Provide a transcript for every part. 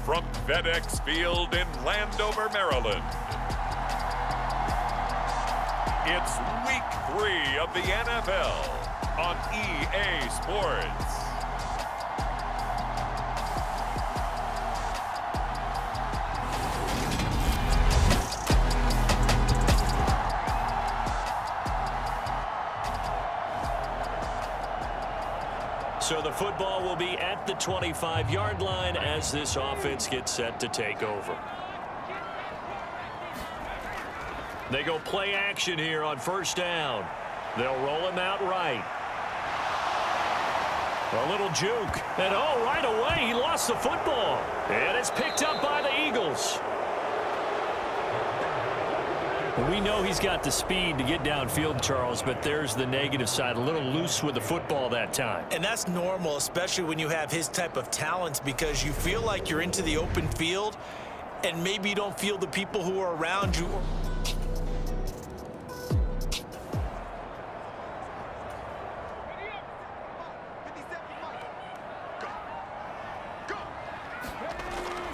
from FedEx Field in Landover, Maryland. It's Week 3 of the NFL on EA Sports. So the football will be at the 25-yard line as this offense gets set to take over. They go play action here on first down. They'll roll him out right. A little juke. And oh, right away he lost the football. And it's picked up by the Eagles. We know he's got the speed to get downfield, Charles, but there's the negative side. A little loose with the football that time. And that's normal, especially when you have his type of talents, because you feel like you're into the open field and maybe you don't feel the people who are around you.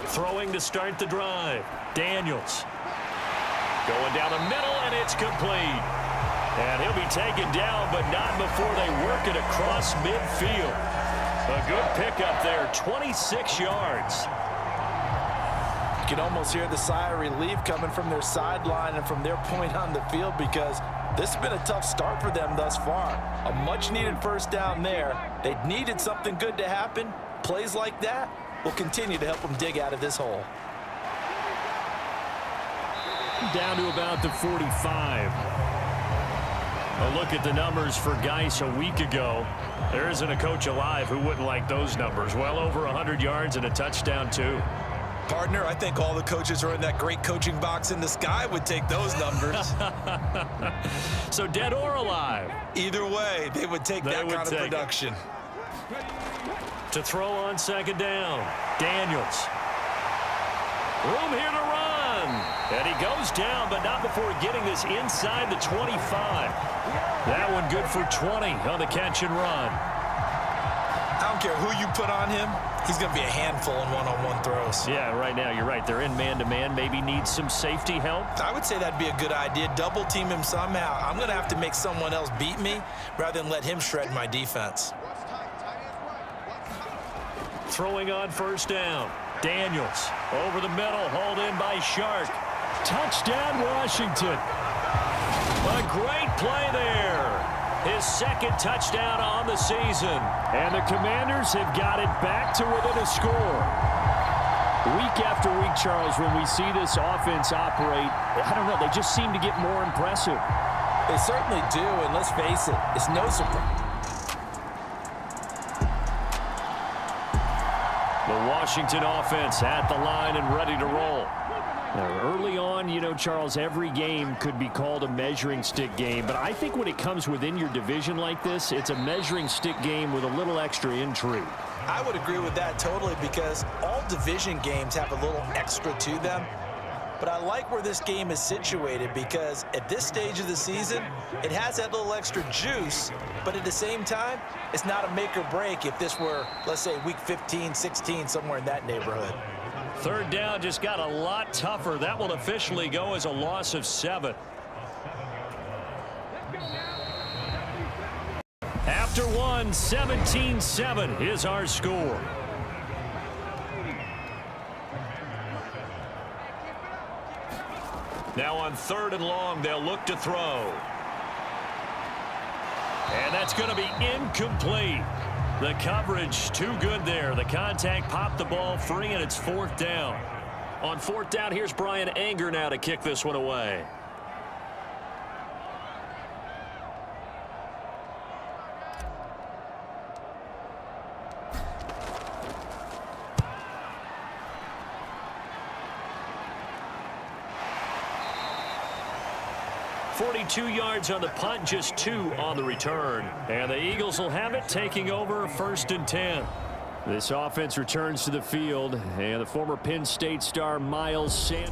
Throwing to start the drive. Daniels. Going down the middle, and it's complete. And he'll be taken down, but not before they work it across midfield. A good pickup there, 26 yards. You can almost hear the sigh of relief coming from their sideline and from their point on the field, because this has been a tough start for them thus far. A much-needed first down there. They needed something good to happen. Plays like that will continue to help them dig out of this hole. Down to about the 45. A look at the numbers for Geis a week ago. There isn't a coach alive who wouldn't like those numbers. Well over 100 yards and a touchdown, too. Partner, I think all the coaches who are in that great coaching box in the sky would take those numbers. So dead or alive? Either way, they would take that kind of production. To throw on second down. Daniels. Room here to run. And he goes down, but not before getting this inside the 25. That one good for 20 on the catch and run. I don't care who you put on him. He's going to be a handful in one-on-one throws. Yeah, right now you're right. They're in man-to-man. Maybe needs some safety help. I would say that'd be a good idea. Double team him somehow. I'm going to have to make someone else beat me rather than let him shred my defense. Throwing on first down. Daniels over the middle, hauled in by Shark. Touchdown, Washington. A great play there. His second touchdown on the season. And the Commanders have got it back to within a score. Week after week, Charles, when we see this offense operate, I don't know, they just seem to get more impressive. They certainly do, and let's face it, it's no surprise. The Washington offense at the line and ready to roll. Now, early on, you know, Charles, every game could be called a measuring stick game, but I think when it comes within your division like this, it's a measuring stick game with a little extra intrigue. I would agree with that totally, because all division games have a little extra to them. But I like where this game is situated, because at this stage of the season, it has that little extra juice, but at the same time, it's not a make or break if this were, let's say, week 15, 16, somewhere in that neighborhood. Third down just got a lot tougher. That will officially go as a loss of 7. After one, 17-7 is our score. Now on third and long, they'll look to throw. And that's going to be incomplete. The coverage too good there. The contact popped the ball free, and it's fourth down. On fourth down, here's Brian Anger now to kick this one away. $42 yards on the punt, just 2 on the return. And the Eagles will have it, taking over first and 10. This offense returns to the field, and the former Penn State star Miles Sanders.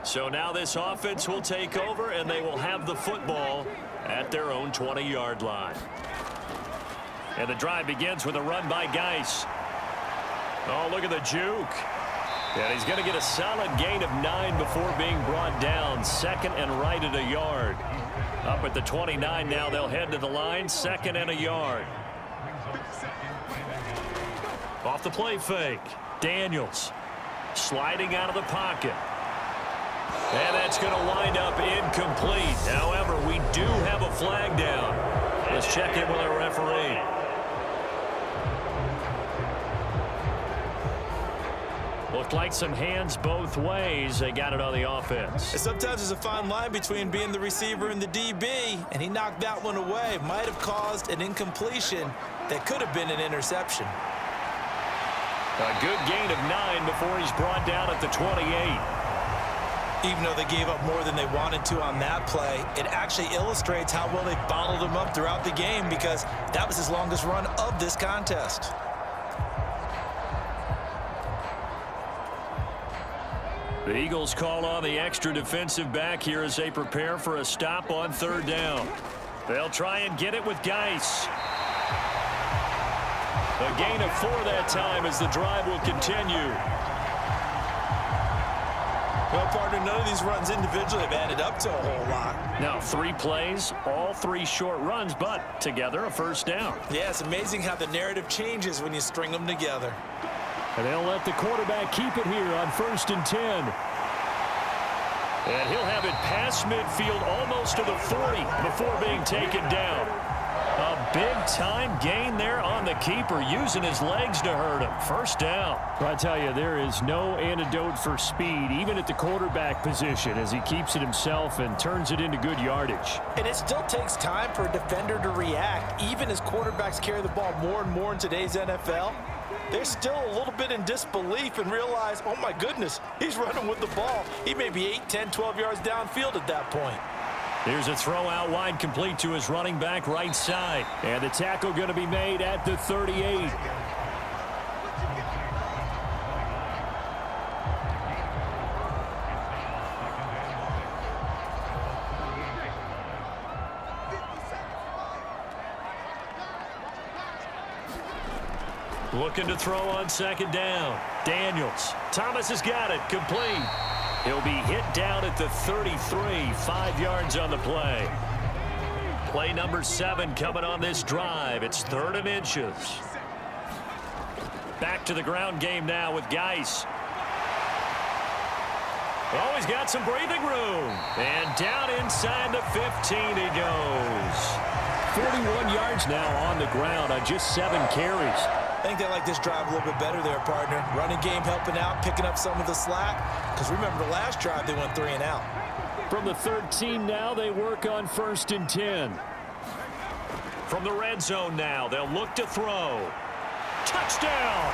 So now this offense will take over, and they will have the football at their own 20-yard line. And the drive begins with a run by Geis. Oh, look at the juke. And he's going to get a solid gain of 9 before being brought down. Second and right at a yard. Up at the 29 now, they'll head to the line. Second and a yard. Off the play fake. Daniels sliding out of the pocket. And that's going to wind up incomplete. However, we do have a flag down. Let's check in with our referee. Looked like some hands both ways. They got it on the offense. And sometimes there's a fine line between being the receiver and the DB, and he knocked that one away. Might have caused an incompletion that could have been an interception. A good gain of 9 before he's brought down at the 28. Even though they gave up more than they wanted to on that play, it actually illustrates how well they bottled him up throughout the game, because that was his longest run of this contest. The Eagles call on the extra defensive back here as they prepare for a stop on third down. They'll try and get it with Geis. A gain of 4 that time as the drive will continue. Well, partner, none of these runs individually have added up to a whole lot. Now 3 plays, all 3 short runs, but together a first down. Yeah, it's amazing how the narrative changes when you string them together. And they'll let the quarterback keep it here on 1st and 10. And he'll have it past midfield almost to the 40 before being taken down. A big-time gain there on the keeper, using his legs to hurt him. First down. I tell you, there is no antidote for speed, even at the quarterback position, as he keeps it himself and turns it into good yardage. And it still takes time for a defender to react. Even as quarterbacks carry the ball more and more in today's NFL, they're still a little bit in disbelief and realize, oh my goodness, he's running with the ball. He may be 8, 10, 12 yards downfield at that point. Here's a throw out wide, complete to his running back right side. And the tackle going to be made at the 38. Looking to throw on second down. Daniels. Thomas has got it. Complete. He'll be hit down at the 33. 5 yards on the play. Play number 7 coming on this drive. It's 3rd and inches. Back to the ground game now with Geis. Oh, he's got some breathing room. And down inside the 15 he goes. 41 yards now on the ground on just 7 carries. I think they like this drive a little bit better there, partner. Running game helping out, picking up some of the slack. Because remember, the last drive they went 3 and out. From the 13 now, they work on 1st and 10. From the red zone now, they'll look to throw. Touchdown!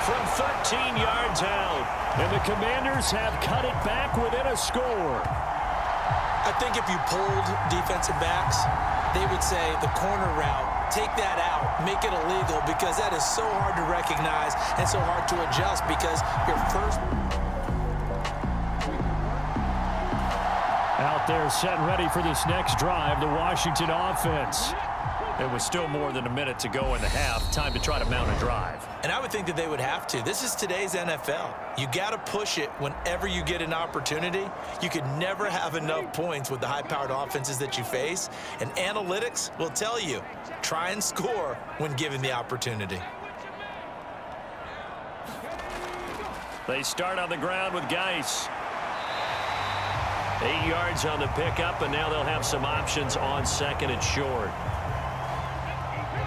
From 13 yards out. And the Commanders have cut it back within a score. I think if you polled defensive backs, they would say the corner route, take that out, make it illegal, because that is so hard to recognize and so hard to adjust, because your first... Out there set and ready for this next drive, the Washington offense. There was still more than a minute to go in the half. Time to try to mount a drive. And I would think that they would have to. This is today's NFL. You got to push it whenever you get an opportunity. You could never have enough points with the high-powered offenses that you face. And analytics will tell you, try and score when given the opportunity. They start on the ground with Geis. 8 yards on the pickup, and now they'll have some options on second and short.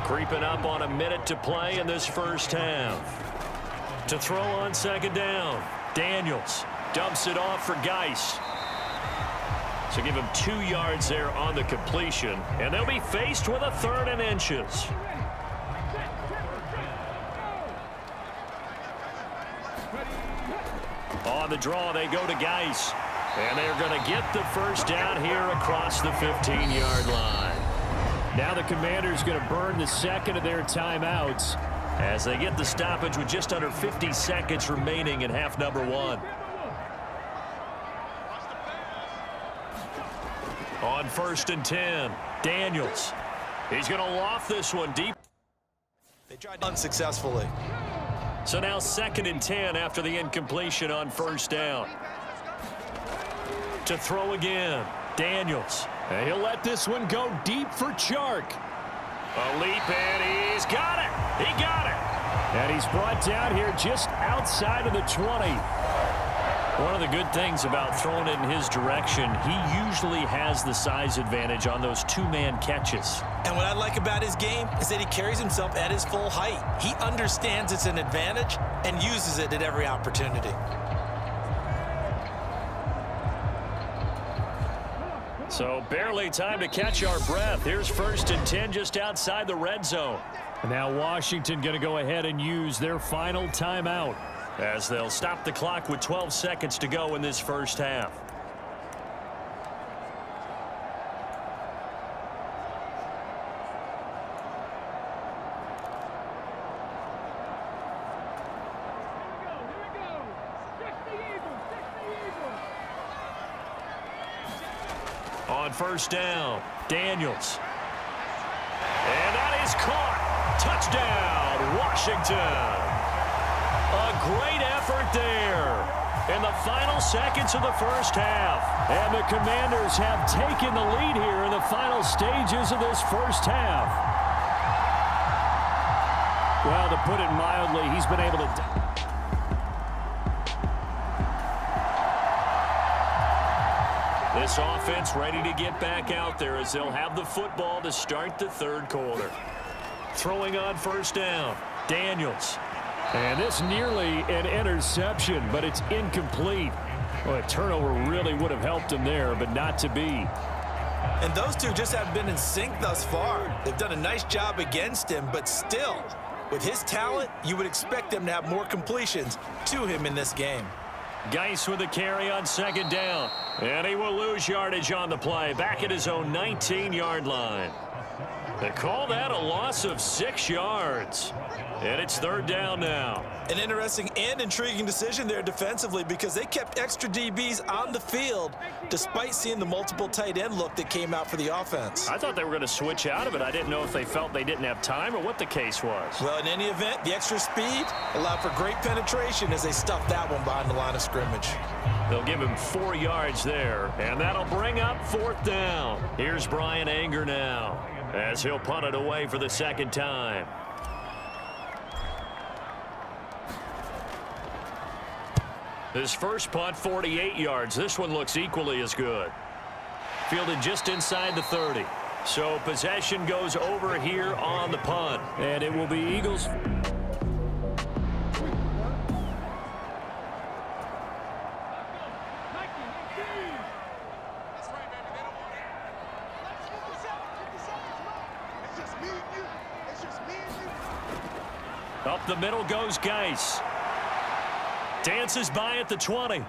Creeping up on a minute to play in this first half. To throw on second down, Daniels dumps it off for Geis. So give him 2 yards there on the completion, and they'll be faced with a 3rd and inches. On the draw, they go to Geis. And they're going to get the first down here across the 15-yard line. Now the Commanders going to burn the second of their timeouts as they get the stoppage with just under 50 seconds remaining in half number 1. On 1st and 10, Daniels He's going to loft this one deep. They tried unsuccessfully. So now 2nd and 10 after the incompletion on 1st down. To throw again, Daniels. And he'll let this one go deep for Chark. A leap, and he's got it. He got it. And he's brought down here just outside of the 20. One of the good things about throwing it in his direction, he usually has the size advantage on those two-man catches. And what I like about his game is that he carries himself at his full height. He understands it's an advantage and uses it at every opportunity. So barely time to catch our breath. Here's 1st and 10 just outside the red zone. And now Washington going to go ahead and use their final timeout, as they'll stop the clock with 12 seconds to go in this 1st half. On 1st down, Daniels. And that is caught. Touchdown, Washington. A great effort there in the final seconds of the 1st half. And the Commanders have taken the lead here in the final stages of this 1st half. Well, to put it mildly, he's been able to... This offense ready to get back out there as they'll have the football to start the 3rd quarter. Throwing on 1st down, Daniels. And this nearly an interception, but it's incomplete. Well, a turnover really would have helped him there, but not to be. And those two just haven't been in sync thus far. They've done a nice job against him, but still, with his talent, you would expect them to have more completions to him in this game. Geis with a carry on 2nd down. And he will lose yardage on the play, back at his own 19-yard line. They call that a loss of 6 yards. And it's 3rd down now. An interesting and intriguing decision there defensively because they kept extra DBs on the field despite seeing the multiple tight end look that came out for the offense. I thought they were going to switch out of it. I didn't know if they felt they didn't have time or what the case was. Well, in any event, the extra speed allowed for great penetration as they stuffed that one behind the line of scrimmage. They'll give him 4 yards there, and that'll bring up 4th down. Here's Brian Anger now as he'll punt it away for the 2nd time. His first punt, 48 yards. This one looks equally as good. Fielded just inside the 30. So possession goes over here on the punt. And it will be Eagles. Up the middle goes Geis. Dances by at the 20.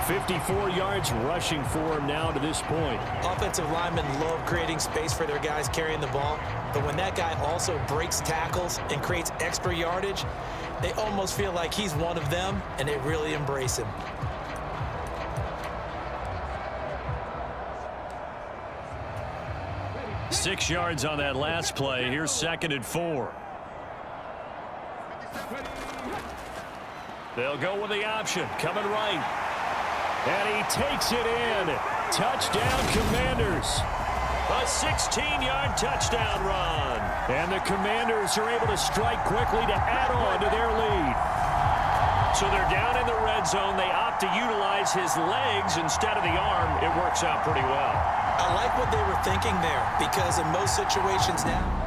54 yards rushing for him now to this point. Offensive linemen love creating space for their guys carrying the ball, but when that guy also breaks tackles and creates extra yardage, they almost feel like he's one of them, and they really embrace him. Six yards on that last play. Here's 2nd and 4. They'll go with the option. Coming right. And he takes it in. Touchdown, Commanders. A 16-yard touchdown run. And the Commanders are able to strike quickly to add on to their lead. So they're down in the red zone. They opt to utilize his legs instead of the arm. It works out pretty well. I like what they were thinking there because in most situations now,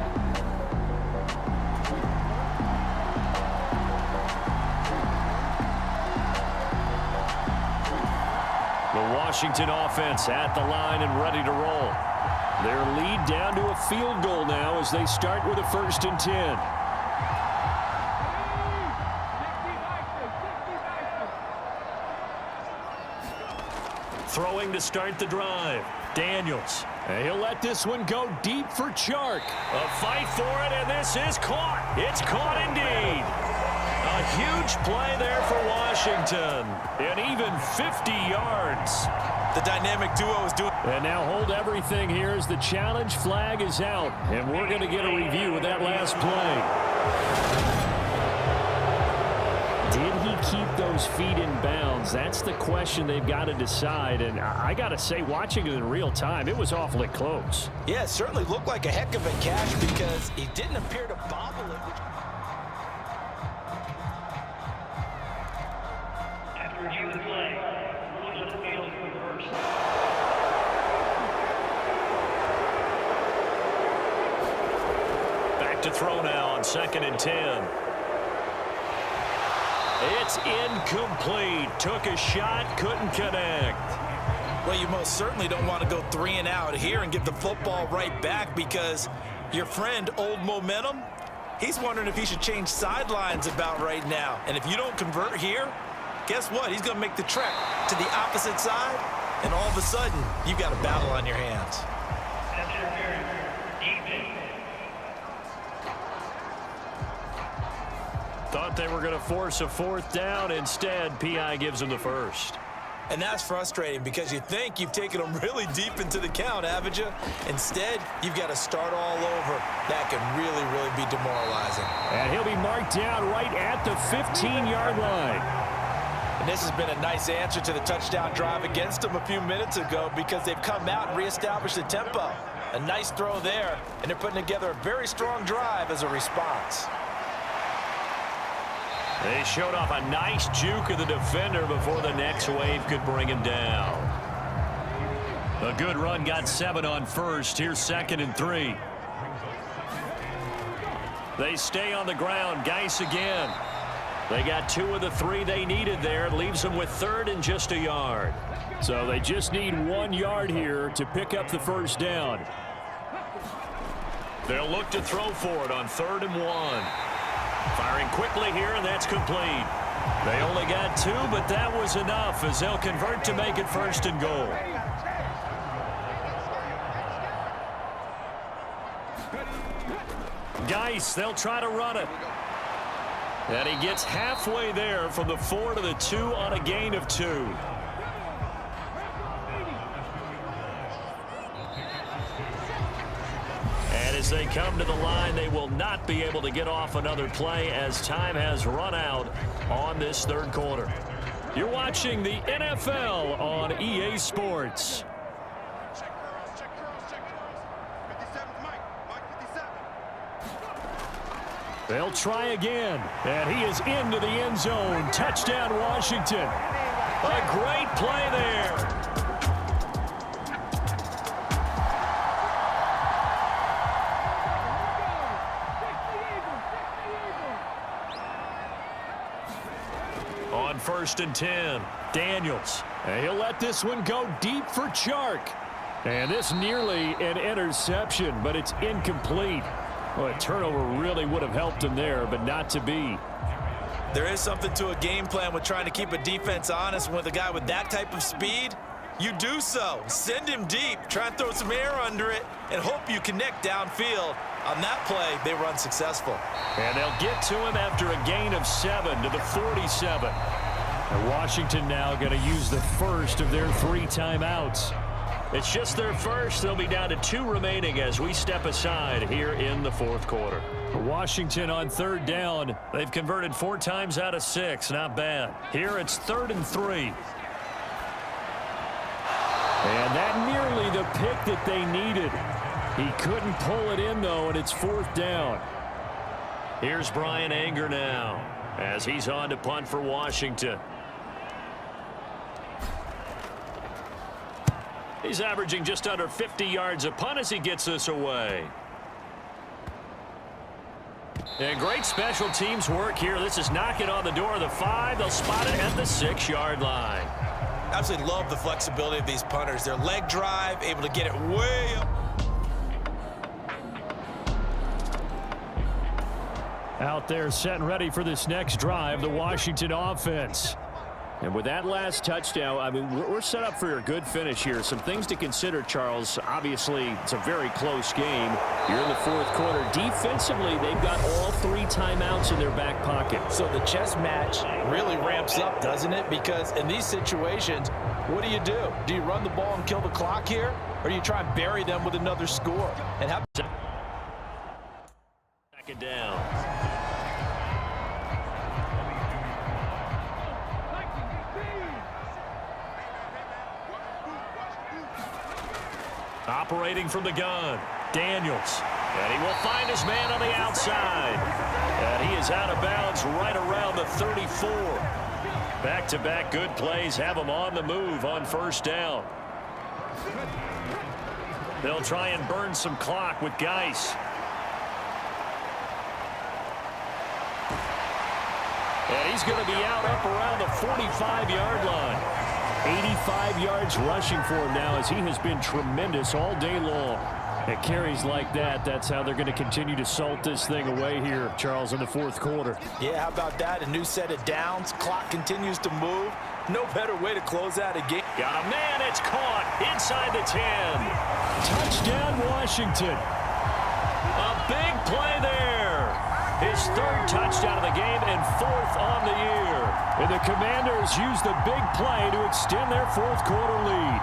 Washington offense at the line and ready to roll. Their lead down to a field goal now as they start with a 1st and 10. Throwing to start the drive. Daniels. And he'll let this one go deep for Chark. A fight for it, and this is caught. It's caught indeed. A A huge play there for Washington. And even 50 yards. The dynamic duo is doing. And now hold everything here as the challenge flag is out. And we're going to get a review of that last play. Did he keep those feet in bounds? That's the question they've got to decide. And I got to say, watching it in real time, it was awfully close. Yeah, it certainly looked like a heck of a catch because he didn't appear to bobble it. After review of the play, rules of the field reversed. Back to throw now on 2nd and 10. It's incomplete. Took a shot, couldn't connect. Well, you most certainly don't want to go 3 and out here and give the football right back because your friend, Old Momentum, he's wondering if he should change sidelines about right now. And if you don't convert here, guess what? He's going to make the trek to the opposite side, and all of a sudden, you've got a battle on your hands. Thought they were going to force a 4th down. Instead, P.I. gives them the first. And that's frustrating because you think you've taken them really deep into the count, haven't you? Instead, you've got to start all over. That can really, really be demoralizing. And he'll be marked down right at the 15-yard line. And this has been a nice answer to the touchdown drive against them a few minutes ago because they've come out and reestablished the tempo. A nice throw there, and they're putting together a very strong drive as a response. They showed off a nice juke of the defender before the next wave could bring him down. A good run got 7 on first. Here's 2nd and 3. They stay on the ground. Geis again. They got 2 of the 3 they needed there. Leaves them with 3rd and just a yard. So they just need 1 yard here to pick up the first down. They'll look to throw for it on 3rd and 1. Firing quickly here, and that's complete. They only got 2, but that was enough as they'll convert to make it 1st and goal. Geis, they'll try to run it. And he gets halfway there from the 4 to the 2 on a gain of 2. And as they come to the line, they will not be able to get off another play as time has run out on this 3rd quarter. You're watching the NFL on EA Sports. They'll try again, and he is into the end zone. Touchdown, Washington. A great play there. On 1st and 10, Daniels. And he'll let this one go deep for Chark. And this nearly an interception, but it's incomplete. Well, a turnover really would have helped him there, but not to be. There is something to a game plan with trying to keep a defense honest. With a guy with that type of speed, you do so. Send him deep, try and throw some air under it, and hope you connect downfield. On that play, they run successful. And they'll get to him after a gain of 7 to the 47. And Washington now going to use the first of their 3 timeouts. It's just their first. They'll be down to 2 remaining as we step aside here in the 4th quarter. Washington on 3rd down. They've converted 4 times out of 6. Not bad. Here it's 3rd and 3. And that nearly the pick that they needed. He couldn't pull it in, though, and it's 4th down. Here's Brian Anger now as he's on to punt for Washington. He's averaging just under 50 yards a punt as he gets this away. And great special teams work here. This is knocking on the door of the 5. They'll spot it at the 6-yard line. Absolutely love the flexibility of these punters. Their leg drive, able to get it way up. Out there set and ready for this next drive, the Washington offense. And with that last touchdown, I mean, we're set up for a good finish here. Some things to consider, Charles. Obviously, it's a very close game. You're in the fourth quarter. Defensively, they've got all 3 timeouts in their back pocket. So the chess match really ramps up, doesn't it? Because in these situations, what do? Do you run the ball and kill the clock here? Or do you try and bury them with another score? And have Second down. Operating from the gun, Daniels. And he will find his man on the outside. And he is out of bounds right around the 34. Back-to-back good plays have him on the move on first down. They'll try and burn some clock with Geis. And he's going to be out up around the 45-yard line. 85 yards rushing for him now as he has been tremendous all day long. At carries like that, that's how they're going to continue to salt this thing away here, Charles, in the fourth quarter. Yeah, how about that? A new set of downs. Clock continues to move. No better way to close out a game. Got a man. It's caught inside the 10. Touchdown, Washington. A big play there. His 3rd touchdown of the game and 4th on the year. And the Commanders use the big play to extend their fourth quarter lead.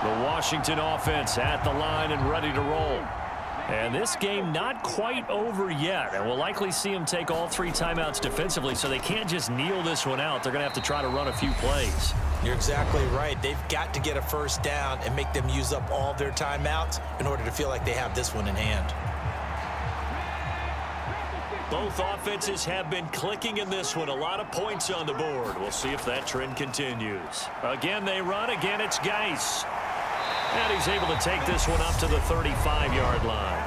The Washington offense at the line and ready to roll. And this game not quite over yet. And we'll likely see them take all 3 timeouts defensively, so they can't just kneel this one out. They're going to have to try to run a few plays. You're exactly right. They've got to get a first down and make them use up all their timeouts in order to feel like they have this one in hand. Both offenses have been clicking in this one. A lot of points on the board. We'll see if that trend continues. Again, they run. Again, it's Geis. And he's able to take this one up to the 35-yard line.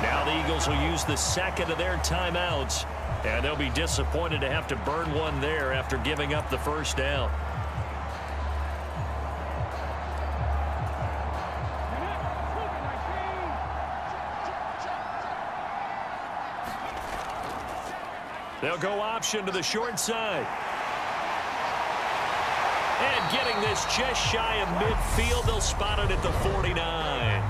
Now the Eagles will use the 2nd of their timeouts. And they'll be disappointed to have to burn one there after giving up the first down. They'll go option to the short side. And getting this just shy of midfield, they'll spot it at the 49.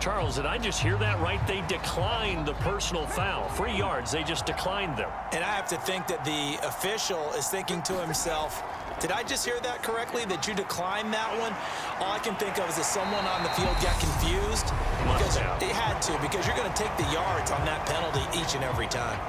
Charles, did I just hear that right? They declined the personal foul. 3 yards, they just declined them. And I have to think that the official is thinking to himself, did I just hear that correctly, that you declined that one? All I can think of is that someone on the field got confused. Because they had to, because you're going to take the yards on that penalty each and every time.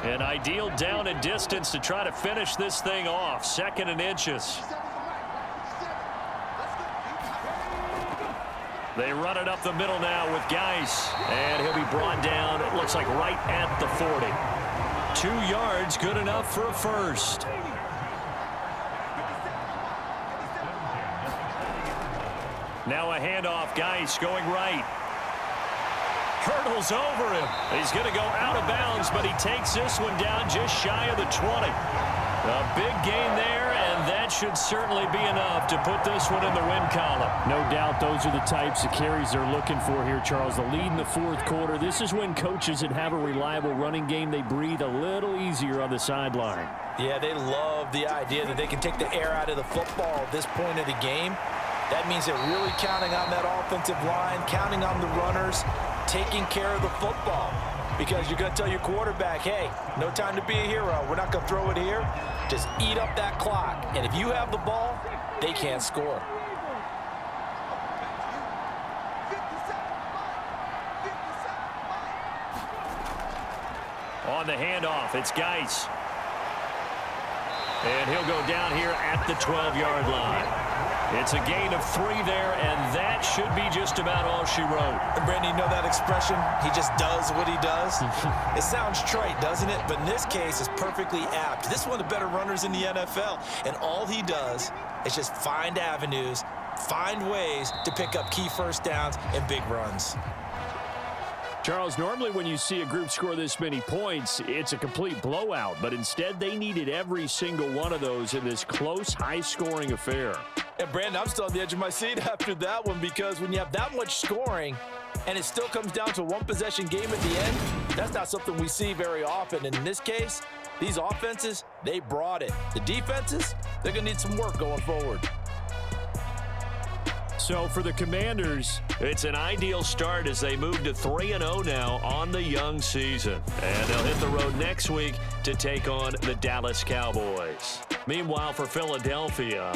An ideal down and distance to try to finish this thing off. 2nd and inches. They run it up the middle now with Geis. And he'll be brought down, it looks like right at the 40. 2 yards, good enough for a first. Now a handoff, Geis going right. Hurdles over him. He's going to go out of bounds, but he takes this one down just shy of the 20. A big gain there, and that should certainly be enough to put this one in the win column. No doubt those are the types of carries they're looking for here, Charles. The lead in the fourth quarter. This is when coaches that have a reliable running game, they breathe a little easier on the sideline. Yeah, they love the idea that they can take the air out of the football at this point of the game. That means they're really counting on that offensive line, counting on the runners, taking care of the football. Because you're going to tell your quarterback, hey, no time to be a hero. We're not going to throw it here. Just eat up that clock. And if you have the ball, they can't score. On the handoff, it's Geis. And he'll go down here at the 12-yard line. It's a gain of 3 there, and that should be just about all she wrote. And Brandon, you know that expression? He just does what he does. It sounds trite, doesn't it? But in this case, it's perfectly apt. This is one of the better runners in the NFL, and all he does is just find avenues, find ways to pick up key first downs and big runs. Charles, normally when you see a group score this many points, it's a complete blowout. But instead, they needed every single one of those in this close, high-scoring affair. And, Brandon, I'm still on the edge of my seat after that one because when you have that much scoring and it still comes down to a one-possession game at the end, that's not something we see very often. And in this case, these offenses, they brought it. The defenses, they're going to need some work going forward. So for the Commanders, it's an ideal start as they move to 3-0 now on the young season. And they'll hit the road next week to take on the Dallas Cowboys. Meanwhile, for Philadelphia,